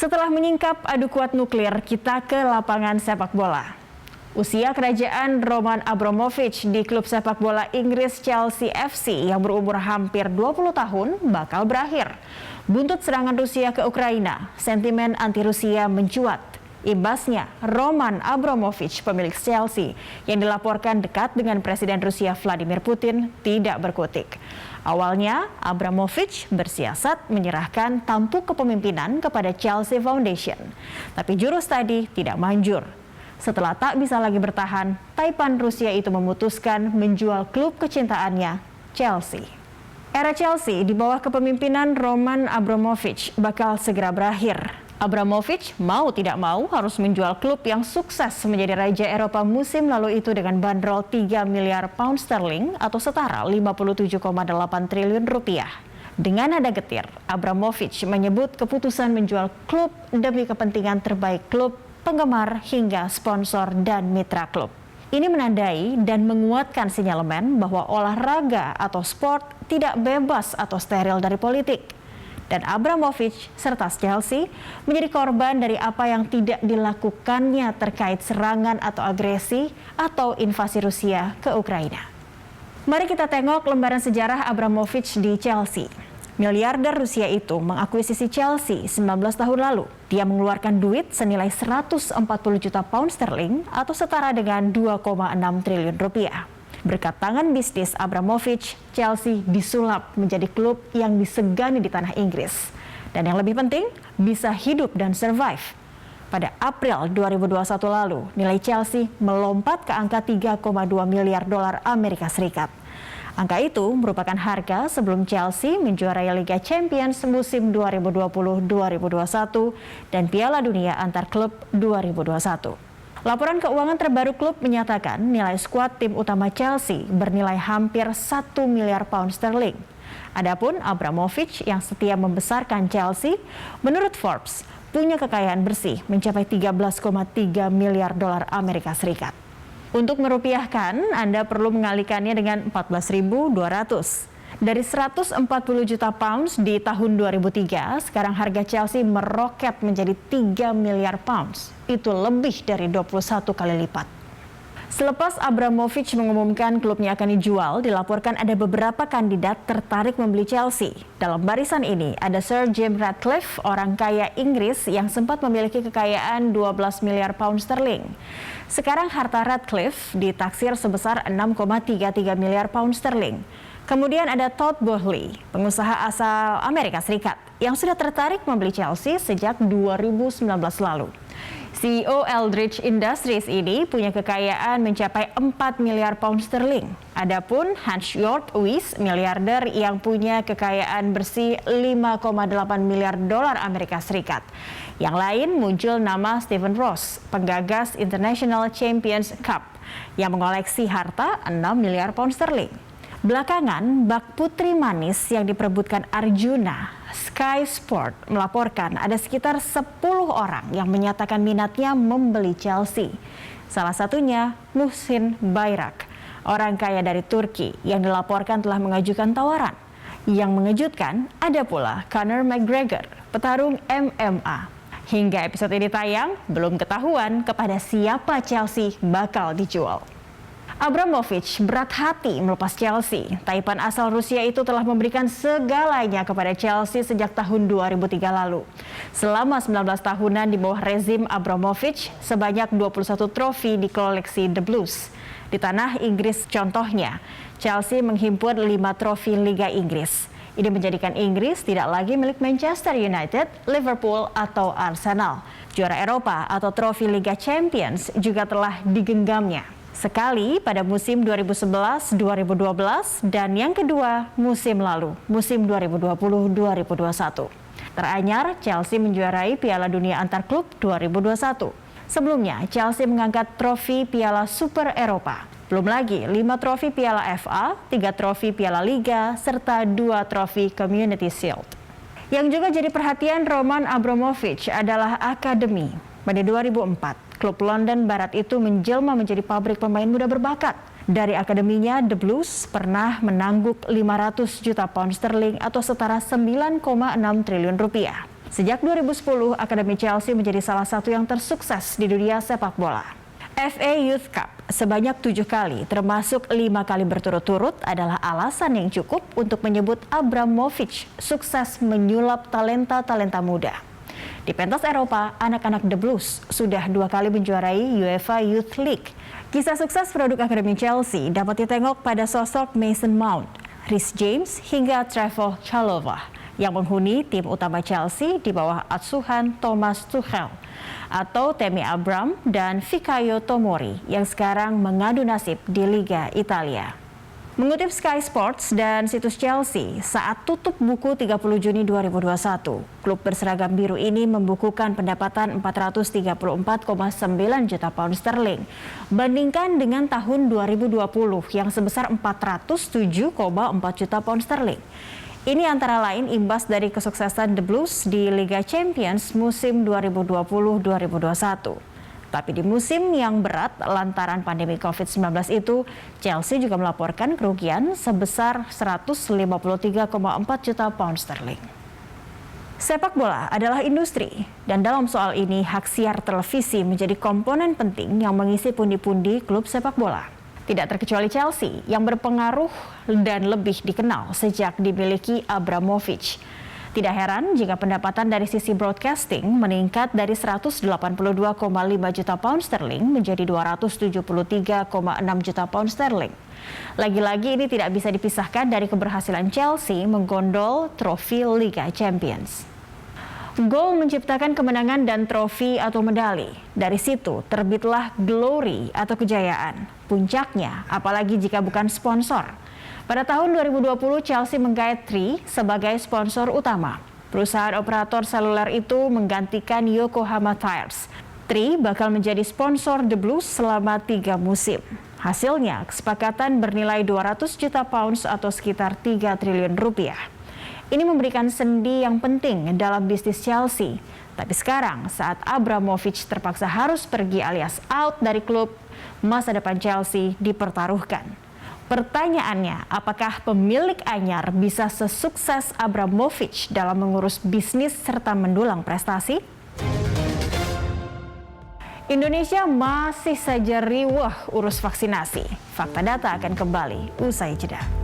Setelah menyingkap adu kuat nuklir, kita ke lapangan sepak bola. Usia kerajaan Roman Abramovich di klub sepak bola Inggris Chelsea FC yang berumur hampir 20 tahun bakal berakhir. Buntut serangan Rusia ke Ukraina, sentimen anti-Rusia mencuat. Imbasnya, Roman Abramovich, pemilik Chelsea, yang dilaporkan dekat dengan Presiden Rusia Vladimir Putin, tidak berkutik. Awalnya, Abramovich bersiasat menyerahkan tampuk kepemimpinan kepada Chelsea Foundation. Tapi jurus tadi tidak manjur. Setelah tak bisa lagi bertahan, Taipan Rusia itu memutuskan menjual klub kecintaannya, Chelsea. Era Chelsea di bawah kepemimpinan Roman Abramovich bakal segera berakhir. Abramovich mau tidak mau harus menjual klub yang sukses menjadi raja Eropa musim lalu itu dengan bandrol 3 miliar pound sterling atau setara 57,8 triliun rupiah. Dengan nada getir, Abramovich menyebut keputusan menjual klub demi kepentingan terbaik klub, penggemar hingga sponsor dan mitra klub. Ini menandai dan menguatkan sinyalemen bahwa olahraga atau sport tidak bebas atau steril dari politik. Dan Abramovich serta Chelsea menjadi korban dari apa yang tidak dilakukannya terkait serangan atau agresi atau invasi Rusia ke Ukraina. Mari kita tengok lembaran sejarah Abramovich di Chelsea. Miliarder Rusia itu mengakuisisi Chelsea 19 tahun lalu. Dia mengeluarkan duit senilai 140 juta pound sterling atau setara dengan 2,6 triliun rupiah. Berkat tangan bisnis Abramovich, Chelsea disulap menjadi klub yang disegani di tanah Inggris. Dan yang lebih penting, bisa hidup dan survive. Pada April 2021 lalu, nilai Chelsea melompat ke angka 3,2 miliar dolar Amerika Serikat. Angka itu merupakan harga sebelum Chelsea menjuarai Liga Champions musim 2020-2021 dan Piala Dunia antar klub 2021. Laporan keuangan terbaru klub menyatakan nilai skuad tim utama Chelsea bernilai hampir 1 miliar pound sterling. Adapun Abramovich yang setia membesarkan Chelsea, menurut Forbes, punya kekayaan bersih mencapai 13,3 miliar dolar Amerika Serikat. Untuk merupiahkan, Anda perlu mengalihkannya dengan 14.200. Dari 140 juta pounds di tahun 2003, sekarang harga Chelsea meroket menjadi 3 miliar pounds. Itu lebih dari 21 kali lipat. Selepas Abramovich mengumumkan klubnya akan dijual, dilaporkan ada beberapa kandidat tertarik membeli Chelsea. Dalam barisan ini ada Sir Jim Ratcliffe, orang kaya Inggris yang sempat memiliki kekayaan 12 miliar pound sterling. Sekarang harta Ratcliffe ditaksir sebesar 6,33 miliar pound sterling. Kemudian ada Todd Boehly, pengusaha asal Amerika Serikat yang sudah tertarik membeli Chelsea sejak 2019 lalu. CEO Eldridge Industries ini punya kekayaan mencapai 4 miliar pound sterling. Adapun Hans Jort Wyss, miliarder yang punya kekayaan bersih 5,8 miliar dolar Amerika Serikat. Yang lain muncul nama Stephen Ross, penggagas International Champions Cup, yang mengoleksi harta 6 miliar pound sterling. Belakangan, bak putri manis yang diperebutkan Arjuna, Sky Sport melaporkan ada sekitar 10 orang yang menyatakan minatnya membeli Chelsea. Salah satunya Muhsin Bayrak, orang kaya dari Turki yang dilaporkan telah mengajukan tawaran. Yang mengejutkan ada pula Conor McGregor, petarung MMA. Hingga episode ini tayang, belum ketahuan kepada siapa Chelsea bakal dijual. Abramovich berat hati melepas Chelsea. Taipan asal Rusia itu telah memberikan segalanya kepada Chelsea sejak tahun 2003 lalu. Selama 19 tahunan di bawah rezim Abramovich, sebanyak 21 trofi di koleksi The Blues. Di tanah Inggris contohnya, Chelsea menghimpun 5 trofi Liga Inggris. Ini menjadikan Inggris tidak lagi milik Manchester United, Liverpool, atau Arsenal. Juara Eropa atau trofi Liga Champions juga telah digenggamnya. Sekali pada musim 2011-2012 dan yang kedua musim lalu, musim 2020-2021. Teranyar, Chelsea menjuarai Piala Dunia antar klub 2021. Sebelumnya, Chelsea mengangkat trofi Piala Super Eropa. Belum lagi 5 trofi Piala FA, 3 trofi Piala Liga, serta 2 trofi Community Shield. Yang juga jadi perhatian Roman Abramovich adalah akademi. Pada 2004, klub London Barat itu menjelma menjadi pabrik pemain muda berbakat. Dari akademinya, The Blues pernah menangguk 500 juta pound sterling atau setara 9,6 triliun rupiah. Sejak 2010, Akademi Chelsea menjadi salah satu yang tersukses di dunia sepak bola. FA Youth Cup sebanyak 7 kali, termasuk 5 kali berturut-turut adalah alasan yang cukup untuk menyebut Abramovich sukses menyulap talenta-talenta muda. Di pentas Eropa, anak-anak The Blues sudah 2 kali menjuarai UEFA Youth League. Kisah sukses produk Akademi Chelsea dapat ditengok pada sosok Mason Mount, Reece James hingga Trevoh Chalobah yang menghuni tim utama Chelsea di bawah asuhan Thomas Tuchel, atau Tammy Abraham dan Fikayo Tomori yang sekarang mengadu nasib di Liga Italia. Mengutip Sky Sports dan situs Chelsea, saat tutup buku 30 Juni 2021, klub berseragam biru ini membukukan pendapatan 434,9 juta pound sterling, bandingkan dengan tahun 2020 yang sebesar 407,4 juta pound sterling. Ini antara lain imbas dari kesuksesan The Blues di Liga Champions musim 2020-2021. Tapi di musim yang berat lantaran pandemi COVID-19 itu, Chelsea juga melaporkan kerugian sebesar 153,4 juta pound sterling. Sepak bola adalah industri, dan dalam soal ini hak siar televisi menjadi komponen penting yang mengisi pundi-pundi klub sepak bola. Tidak terkecuali Chelsea yang berpengaruh dan lebih dikenal sejak dimiliki Abramovich. Tidak heran jika pendapatan dari sisi broadcasting meningkat dari 182,5 juta pound sterling menjadi 273,6 juta pound sterling. Lagi-lagi ini tidak bisa dipisahkan dari keberhasilan Chelsea menggondol trofi Liga Champions. Gol menciptakan kemenangan dan trofi atau medali. Dari situ terbitlah glory atau kejayaan. Puncaknya, apalagi jika bukan sponsor. Pada tahun 2020, Chelsea menggait Three sebagai sponsor utama. Perusahaan operator seluler itu menggantikan Yokohama Tires. Three bakal menjadi sponsor The Blues selama 3 musim. Hasilnya, kesepakatan bernilai 200 juta pounds atau sekitar 3 triliun rupiah. Ini memberikan sendi yang penting dalam bisnis Chelsea. Tapi sekarang saat Abramovich terpaksa harus pergi alias out dari klub, masa depan Chelsea dipertaruhkan. Pertanyaannya, apakah pemilik anyar bisa sesukses Abramovich dalam mengurus bisnis serta mendulang prestasi? Indonesia masih saja riweuh urus vaksinasi. Fakta Data akan kembali usai jeda.